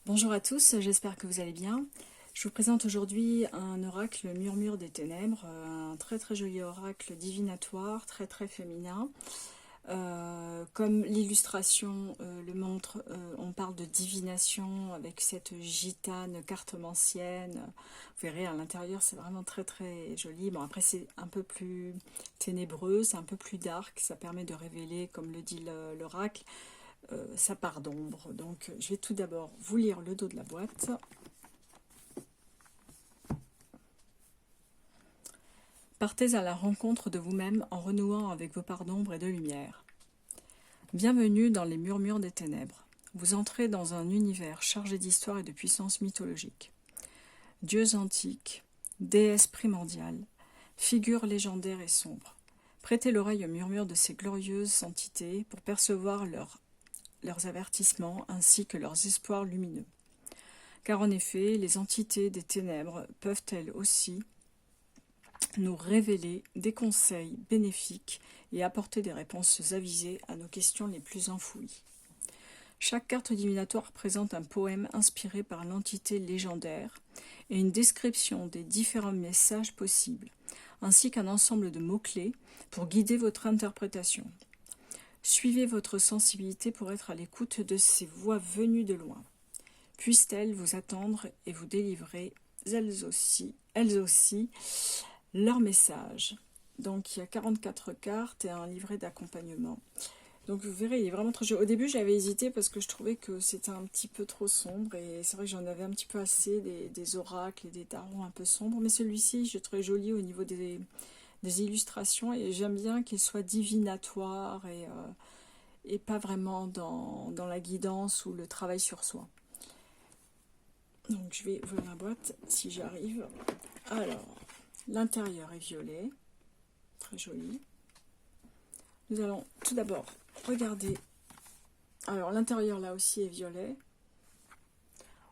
Bonjour à tous, j'espère que vous allez bien. Je vous présente aujourd'hui un oracle Murmure des Ténèbres, un très joli oracle divinatoire, très féminin. Comme l'illustration le montre, on parle de divination avec cette gitane cartomancienne. Vous verrez à l'intérieur, c'est vraiment très joli. Bon, après c'est un peu plus ténébreux, c'est un peu plus dark, ça permet de révéler, comme le dit l'oracle, sa part d'ombre. Donc je vais tout d'abord vous lire le dos de la boîte. Partez à la rencontre de vous-même en renouant avec vos parts d'ombre et de lumière. Bienvenue dans les murmures des ténèbres. Vous entrez dans un univers chargé d'histoire et de puissance mythologique. Dieux antiques, déesses primordiales, figures légendaires et sombres. Prêtez l'oreille aux murmures de ces glorieuses entités pour percevoir leurs avertissements ainsi que leurs espoirs lumineux. Car en effet, les entités des ténèbres peuvent elles aussi nous révéler des conseils bénéfiques et apporter des réponses avisées à nos questions les plus enfouies. Chaque carte divinatoire présente un poème inspiré par l'entité légendaire et une description des différents messages possibles, ainsi qu'un ensemble de mots-clés pour guider votre interprétation. Suivez votre sensibilité pour être à l'écoute de ces voix venues de loin. Puissent-elles vous attendre et vous délivrer, elles aussi, leur message. Donc il y a 44 cartes et un livret d'accompagnement. Donc vous verrez, il est vraiment très joli. Au début j'avais hésité parce que je trouvais que c'était un petit peu trop sombre et c'est vrai que j'en avais un petit peu assez des oracles et des tarots un peu sombres. Mais celui-ci je trouvais joli au niveau des illustrations et j'aime bien qu'il soit divinatoire et pas vraiment dans la guidance ou le travail sur soi. Donc je vais ouvrir la boîte si j'arrive. Alors, l'intérieur est violet, très joli. Nous allons tout d'abord regarder. Alors l'intérieur là aussi est violet.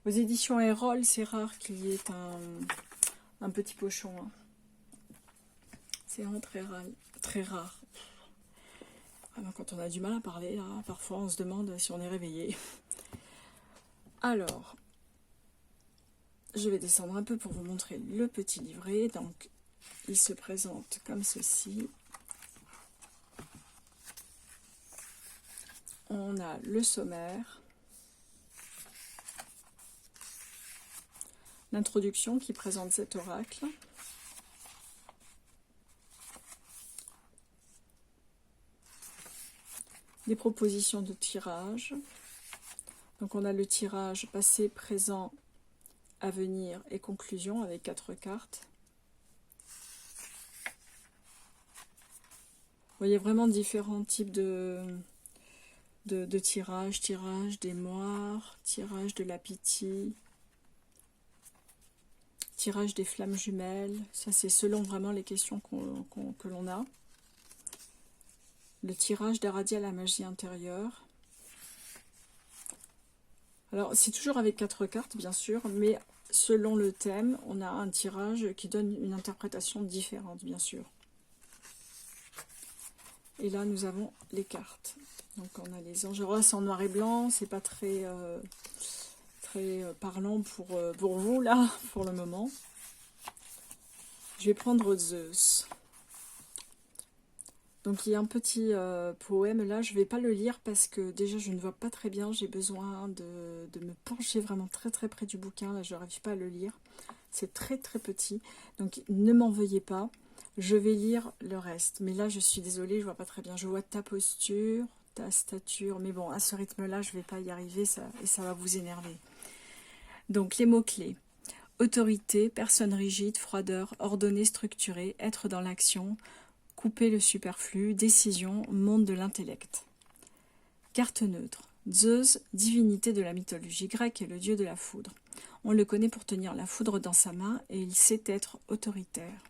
Aux éditions Erol, c'est rare qu'il y ait un petit pochon. Hein. C'est vraiment très rare. Alors, quand on a du mal à parler, là, parfois on se demande si on est réveillé. Alors, je vais descendre un peu pour vous montrer le petit livret. Donc, il se présente comme ceci. On a le sommaire, l'introduction qui présente cet oracle, des propositions de tirage. Donc on a le tirage passé, présent, avenir et conclusion avec 4 cartes. Vous voyez vraiment différents types de tirages, tirage des moires, tirage de la pitié, tirage des flammes jumelles. Ça c'est selon vraiment les questions que l'on a. Le tirage d'Aradia, la magie intérieure. Alors c'est toujours avec 4 cartes bien sûr, mais selon le thème, on a un tirage qui donne une interprétation différente bien sûr. Et là nous avons les cartes. Donc on a les anges. Alors là c'est en noir et blanc, c'est pas très parlant pour vous là, pour le moment. Je vais prendre Zeus. Donc il y a un petit poème là, je ne vais pas le lire parce que déjà je ne vois pas très bien, j'ai besoin de me pencher vraiment très près du bouquin, là je n'arrive pas à le lire. C'est très petit, donc ne m'en veuillez pas, je vais lire le reste. Mais là je suis désolée, je ne vois pas très bien, je vois ta posture, ta stature, mais bon à ce rythme-là je ne vais pas y arriver et ça va vous énerver. Donc les mots-clés. Autorité, personne rigide, froideur, ordonnée, structurée, être dans l'action, couper le superflu, décision, monde de l'intellect. Carte neutre. Zeus, divinité de la mythologie grecque, est le dieu de la foudre. On le connaît pour tenir la foudre dans sa main et il sait être autoritaire.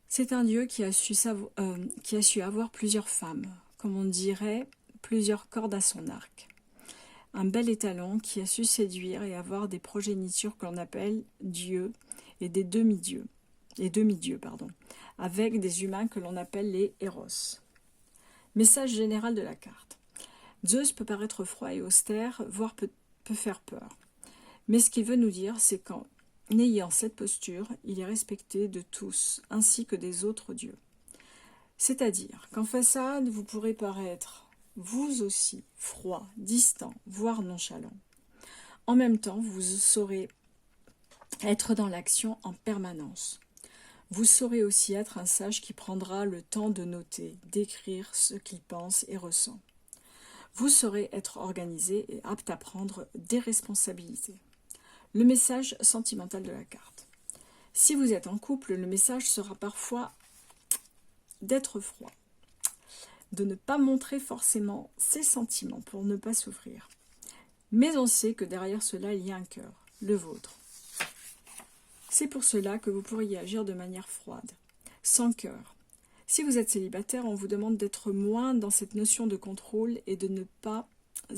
C'est un dieu qui a su avoir plusieurs femmes, comme on dirait plusieurs cordes à son arc. Un bel étalon qui a su séduire et avoir des progénitures que l'on appelle dieux et des demi-dieux. Avec des humains que l'on appelle les héros. Message général de la carte. Zeus peut paraître froid et austère, voire peut faire peur. Mais ce qu'il veut nous dire, c'est qu'en ayant cette posture, il est respecté de tous, ainsi que des autres dieux. C'est-à-dire qu'en façade, vous pourrez paraître, vous aussi, froid, distant, voire nonchalant. En même temps, vous saurez être dans l'action en permanence. Vous saurez aussi être un sage qui prendra le temps de noter, d'écrire ce qu'il pense et ressent. Vous saurez être organisé et apte à prendre des responsabilités. Le message sentimental de la carte. Si vous êtes en couple, le message sera parfois d'être froid, de ne pas montrer forcément ses sentiments pour ne pas souffrir. Mais on sait que derrière cela, il y a un cœur, le vôtre. C'est pour cela que vous pourriez agir de manière froide, sans cœur. Si vous êtes célibataire, on vous demande d'être moins dans cette notion de contrôle et de ne pas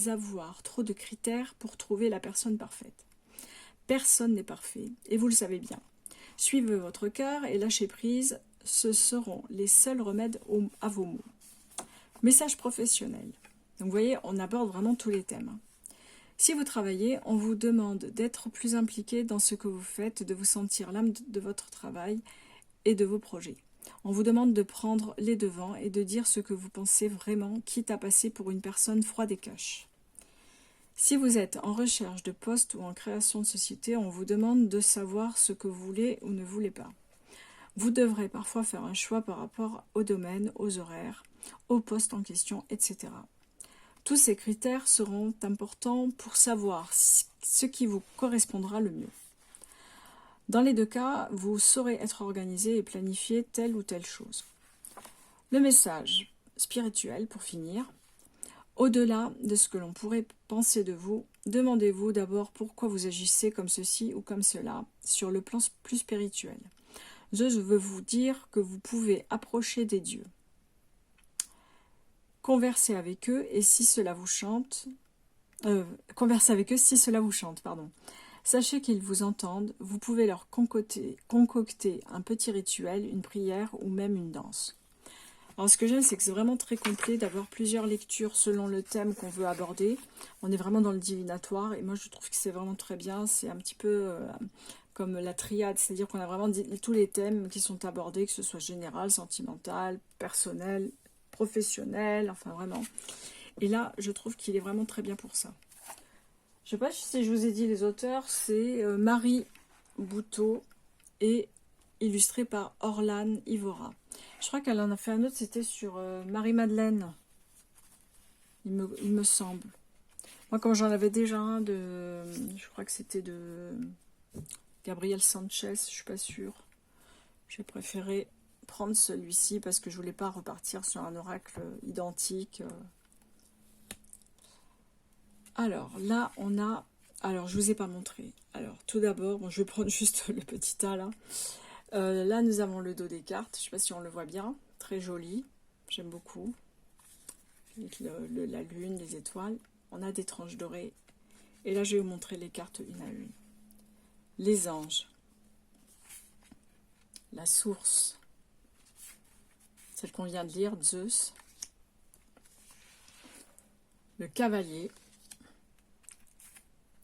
avoir trop de critères pour trouver la personne parfaite. Personne n'est parfait, et vous le savez bien. Suivez votre cœur et lâchez prise, ce seront les seuls remèdes à vos maux. Message professionnel. Donc vous voyez, on aborde vraiment tous les thèmes. Si vous travaillez, on vous demande d'être plus impliqué dans ce que vous faites, de vous sentir l'âme de votre travail et de vos projets. On vous demande de prendre les devants et de dire ce que vous pensez vraiment, quitte à passer pour une personne froide et cache. Si vous êtes en recherche de poste ou en création de société, on vous demande de savoir ce que vous voulez ou ne voulez pas. Vous devrez parfois faire un choix par rapport au domaine, aux horaires, au poste en question, etc. Tous ces critères seront importants pour savoir ce qui vous correspondra le mieux. Dans les deux cas, vous saurez être organisé et planifier telle ou telle chose. Le message spirituel, pour finir. Au-delà de ce que l'on pourrait penser de vous, demandez-vous d'abord pourquoi vous agissez comme ceci ou comme cela sur le plan plus spirituel. Je veux vous dire que vous pouvez approcher des dieux. Conversez avec eux et si cela vous chante, Sachez qu'ils vous entendent, vous pouvez leur concocter un petit rituel, une prière ou même une danse. Alors ce que j'aime, c'est que c'est vraiment très complet d'avoir plusieurs lectures selon le thème qu'on veut aborder. On est vraiment dans le divinatoire et moi je trouve que c'est vraiment très bien. C'est un petit peu comme la triade, c'est-à-dire qu'on a vraiment tous les thèmes qui sont abordés, que ce soit général, sentimental, personnel, professionnel, enfin vraiment. Et là, je trouve qu'il est vraiment très bien pour ça. Je ne sais pas si je vous ai dit les auteurs, c'est Marie Bouteau et illustré par Orlane Ivora. Je crois qu'elle en a fait un autre, c'était sur Marie-Madeleine, il me semble. Moi, comme j'en avais déjà un je crois que c'était de Gabriel Sanchez, je ne suis pas sûre. J'ai préféré prendre celui-ci parce que je ne voulais pas repartir sur un oracle identique. Alors, là, on a... Alors, je ne vous ai pas montré. Alors, tout d'abord, bon, je vais prendre juste le petit tas, là. Là, nous avons le dos des cartes. Je ne sais pas si on le voit bien. Très joli. J'aime beaucoup. Avec la lune, les étoiles. On a des tranches dorées. Et là, je vais vous montrer les cartes une à une. Les anges. La source. Celle qu'on vient de lire, Zeus. Le cavalier.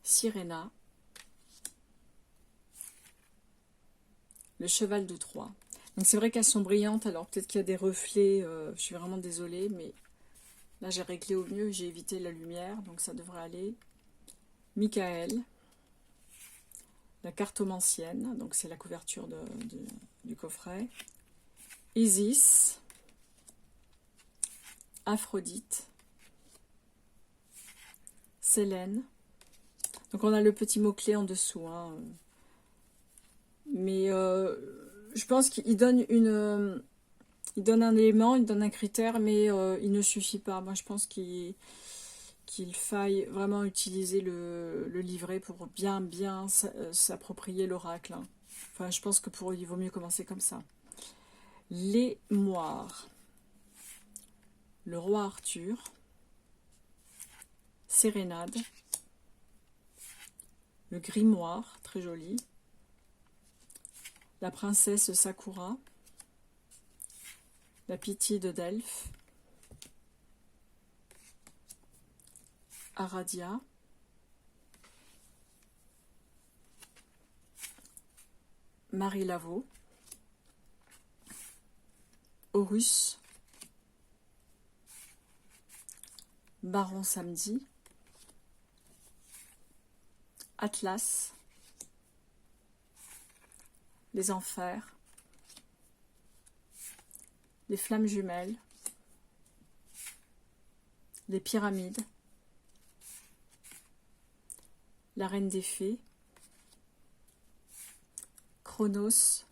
Sirena. Le cheval de Troie. Donc c'est vrai qu'elles sont brillantes, alors peut-être qu'il y a des reflets, je suis vraiment désolée, mais là j'ai réglé au mieux, j'ai évité la lumière, donc ça devrait aller. Michael, la cartomancienne, donc c'est la couverture du coffret. Isis, Aphrodite, Sélène. Donc on a le petit mot-clé en dessous, hein. Mais je pense qu'il donne il donne un élément, il donne un critère, mais il ne suffit pas. Moi, je pense qu'il faille vraiment utiliser le livret pour bien s'approprier l'oracle, hein. Enfin, je pense que il vaut mieux commencer comme ça. Les moires. Le roi Arthur. Sérénade. Le grimoire, très joli. La princesse Sakura, la pitié de Delphes, Aradia, Marie Laveau, Horus, Baron Samedi, Atlas, les Enfers, les Flammes Jumelles, les Pyramides, la Reine des Fées, Chronos,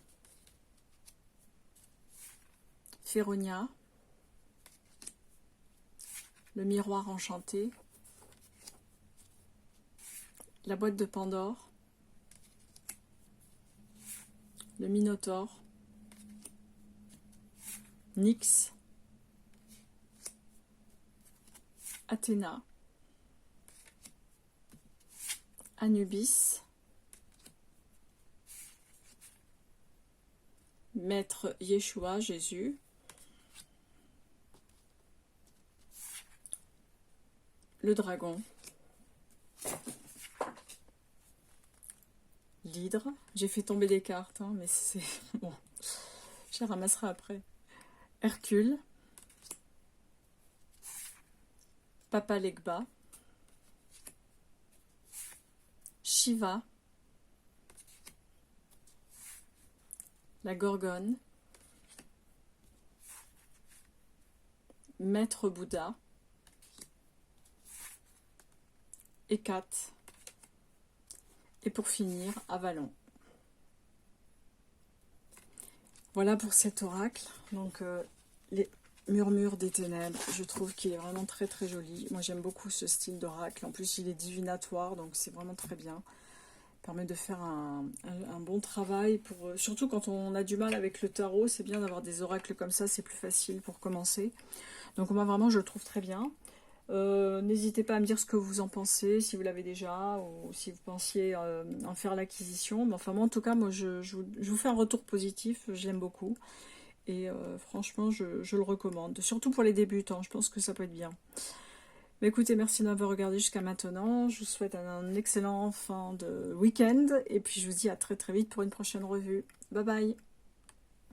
Féronia, le Miroir Enchanté, la Boîte de Pandore, le Minotaure, Nyx, Athéna, Anubis, Maître Yeshua, Jésus, le dragon, l'hydre. J'ai fait tomber des cartes, hein, mais c'est bon, je les ramasserai après. Hercule, Papa Legba, Shiva, la Gorgone, Maître Bouddha, Hécate, et pour finir, Avalon. Voilà pour cet oracle. Donc les murmures des ténèbres, je trouve qu'il est vraiment très très joli. Moi j'aime beaucoup ce style d'oracle. En plus il est divinatoire, donc c'est vraiment très bien. Permet de faire un bon travail, surtout quand on a du mal avec le tarot, c'est bien d'avoir des oracles comme ça, c'est plus facile pour commencer. Donc moi vraiment je le trouve très bien. N'hésitez pas à me dire ce que vous en pensez, si vous l'avez déjà, ou si vous pensiez en faire l'acquisition. Mais enfin moi en tout cas, moi je vous fais un retour positif, j'aime beaucoup. Et franchement je le recommande, surtout pour les débutants, je pense que ça peut être bien. Mais écoutez, merci de m'avoir regardé jusqu'à maintenant. Je vous souhaite un excellent fin de week-end. Et puis je vous dis à très très vite pour une prochaine revue. Bye bye!